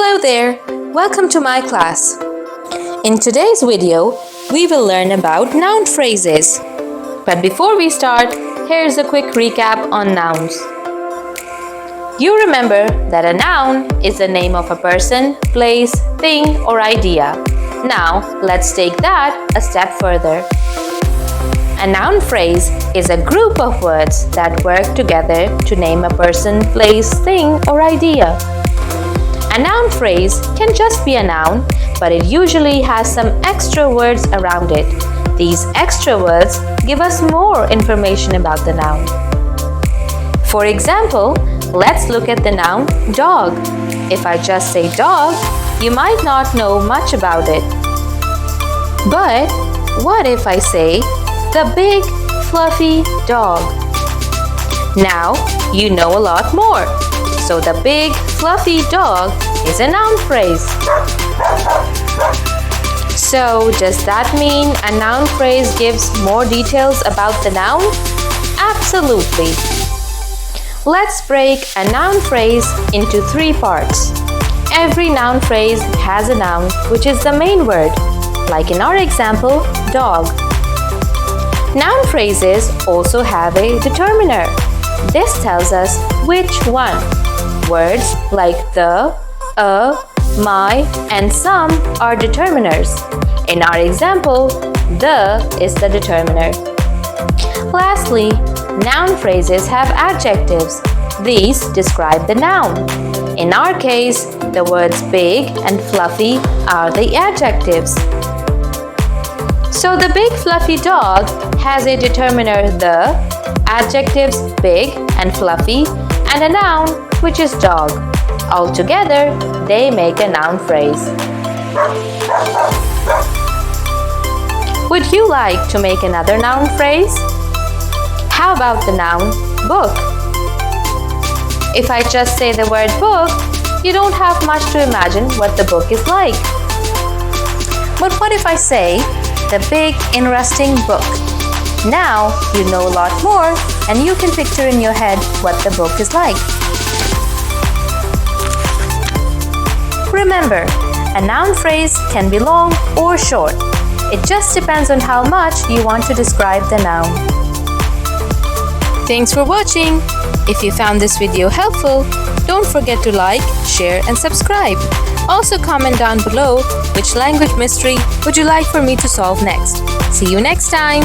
Hello there, welcome to my class. In today's video, we will learn about noun phrases. But before we start, here's a quick recap on nouns. You remember that a noun is the name of a person, place, thing, or idea. Now, let's take that a step further. A noun phrase is a group of words that work together to name a person, place, thing, or idea. A noun phrase can just be a noun, but it usually has some extra words around it. These extra words give us more information about the noun. For example, let's look at the noun dog. If I just say dog, you might not know much about it. But what if I say the big fluffy dog? Now you know a lot more. So the big fluffy dog is a noun phrase. So does that mean a noun phrase gives more details about the noun? Absolutely. Let's break a noun phrase into 3 parts. Every noun phrase has a noun which is the main word, like in our example, dog. Noun phrases also have a determiner. This tells us which one. Words like the, a, my, and some are determiners. In our example, the is the determiner. Lastly, noun phrases have adjectives. These describe the noun. In our case, the words big and fluffy are the adjectives. So the big fluffy dog has a determiner the, adjectives big and fluffy, and a noun which is dog. Altogether, they make a noun phrase. Would you like to make another noun phrase? How about the noun book? If I just say the word book, you don't have much to imagine what the book is like. But what if I say the big interesting book? Now you know a lot more and you can picture in your head what the book is like. Remember, a noun phrase can be long or short. It just depends on how much you want to describe the noun. Thanks for watching. If you found this video helpful, don't forget to like, share, and subscribe. Also comment down below which language mystery would you like for me to solve next. See you next time.